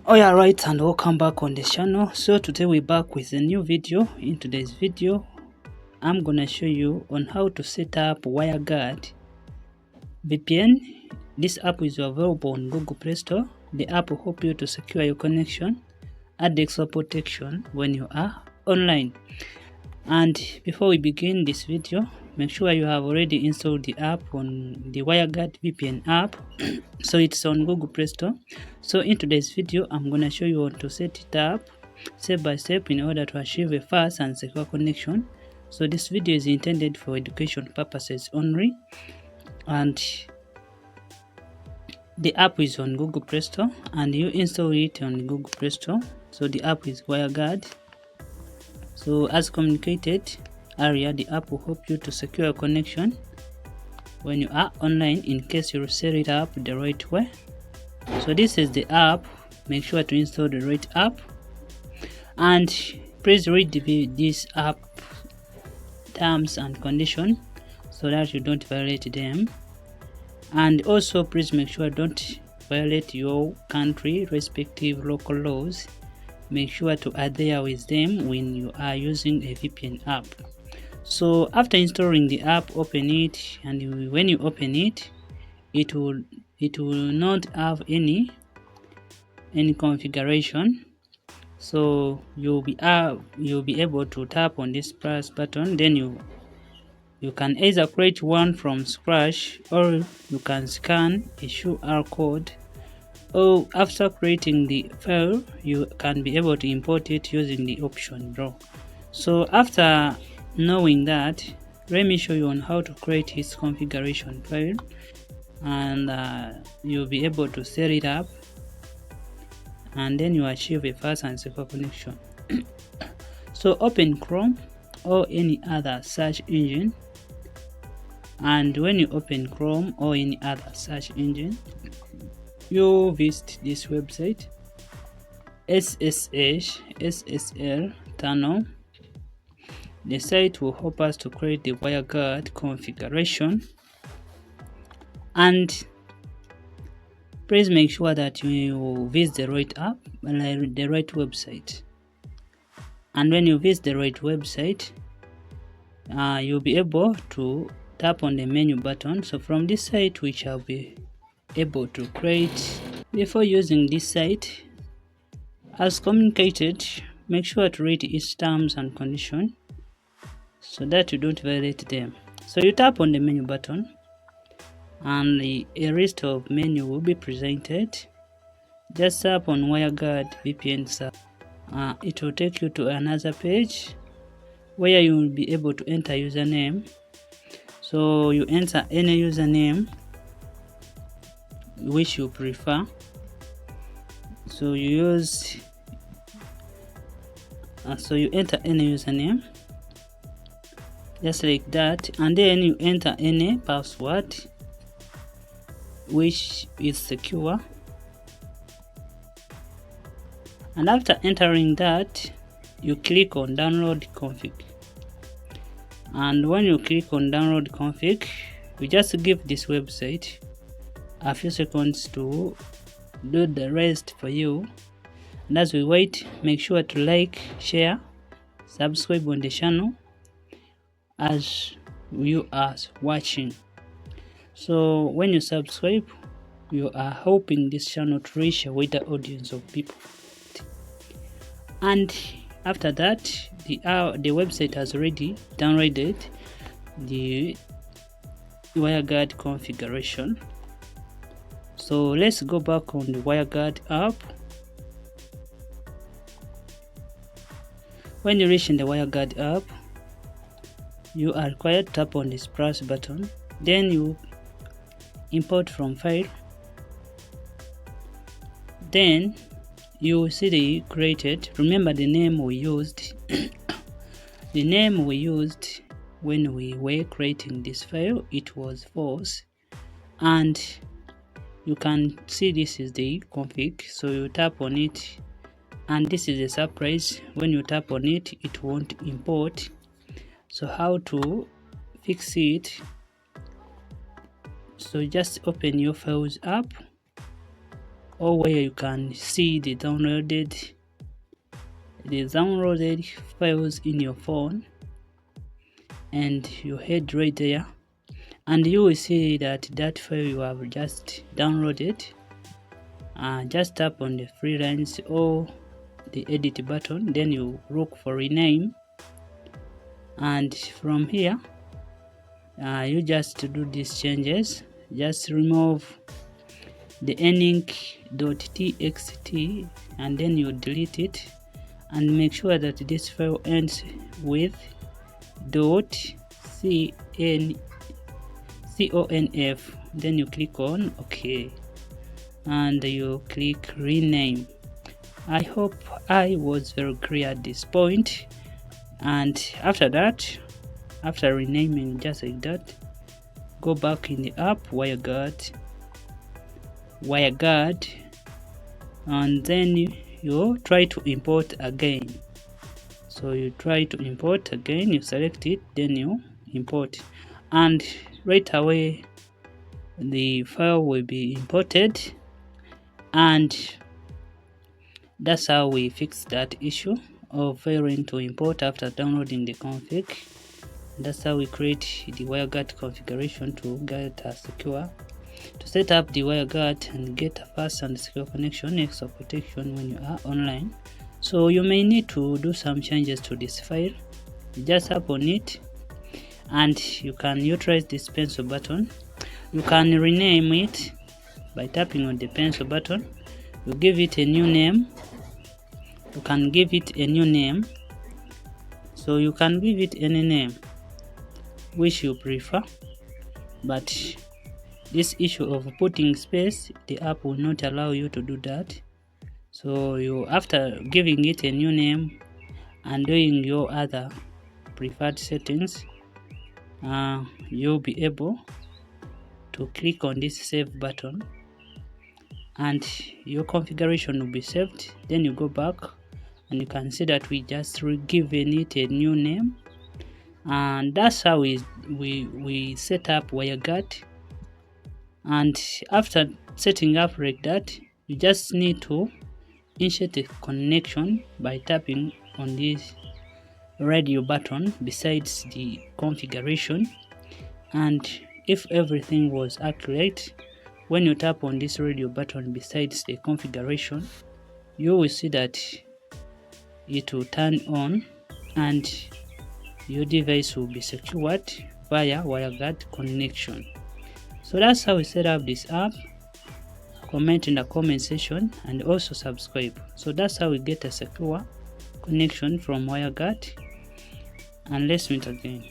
Oh yeah, right, and welcome back on the channel. So today we're back with a new video. In today's video I'm gonna show you on how to set up Wireguard VPN. This app is available on Google Play Store. The app will help you to secure your connection, add extra protection when you are online. And before we begin this video, make sure you have already installed the app on the Wireguard VPN app. So it's on Google Play Store. So in today's video I'm going to show you how to set it up step by step in order to achieve a fast and secure connection. So this video is intended for education purposes only, and the app is on Google Play Store and you install it on Google Play Store. So the app is Wireguard. So as communicated earlier, the app will help you to secure your connection when you are online in case you set it up the right way. So this is the app. Make sure to install the right app, and please read this app terms and conditions so that you don't violate them. And also please make sure don't violate your country respective local laws. Make sure to adhere with them when you are using a VPN app. So after installing the app, open it, and when you open it, it will not have any configuration. So you'll be able to tap on this plus button. Then you can either create one from scratch, or you can scan a QR code, or after creating the file you can be able to import it using the option draw. So after knowing that, let me show you on how to create his configuration file, and you'll be able to set it up, and then you achieve a fast and secure connection. So open Chrome or any other search engine, and when you open Chrome or any other search engine, you visit this website SSL tunnel. The site will help us to create the Wireguard configuration, and please make sure that you visit the right app, the right website. And when you visit the right website, you'll be able to tap on the menu button. So from this site we shall be able to create. Before using this site, as communicated, make sure to read its terms and conditions so that you don't violate them. So you tap on the menu button, and a list of menu will be presented. Just tap on Wireguard VPN server. It will take you to another page where you will be able to enter username. So you enter any username which you prefer. So you enter any username just like that, and then you enter any password which is secure. And after entering that, you click on download config, and when you click on download config, you just give this website a few seconds to do the rest for you. And as we wait, make sure to like, share, subscribe on the channel as you are watching. So when you subscribe, you are helping this channel to reach a wider audience of people. And after that, the website has already downloaded the Wireguard configuration. So let's go back on the Wireguard app. When you reach in the Wireguard app, you are required to tap on this plus button. Then you import from file. Then you will see the created. Remember the name we used. The name we used when we were creating this file, it was false, and you can see this is the config. So you tap on it, and this is a surprise. When you tap on it, it won't import. So how to fix it? So just open your files app, or where you can see the downloaded files in your phone, and you head right there, and you will see that file you have just downloaded. Just tap on the three lines or the edit button, then you look for rename, and from here you just do these changes. Just remove the enink.txt and then you delete it, and make sure that this file ends with .conf. Then you click on OK and you click rename. I hope I was very clear at this point. And after that, after renaming just like that, go back in the app Wireguard, and then you try to import again. So you try to import again, you select it, then you import, and right away the file will be imported. And that's how we fix that issue of failing to import after downloading the config. That's how we create the WireGuard configuration to get a secure, to set up the WireGuard and get a fast and secure connection, extra protection when you are online. So you may need to do some changes to this file. You just tap on it and you can utilize this pencil button. You can rename it by tapping on the pencil button. You give it a new name. You can give it a new name. So you can give it any name which you prefer, but this issue of putting space, the app will not allow you to do that. So you, after giving it a new name and doing your other preferred settings, you'll be able to click on this save button and your configuration will be saved. Then you go back and you can see that we just given it a new name, and that's how we set up WireGuard. And after setting up like that, you just need to insert a connection by tapping on this radio button besides the configuration. And if everything was accurate, when you tap on this radio button besides the configuration, you will see that it will turn on and your device will be secured via WireGuard connection. So that's how we set up this app. Comment in the comment section and also subscribe. So that's how we get a secure connection from WireGuard, and let's meet again.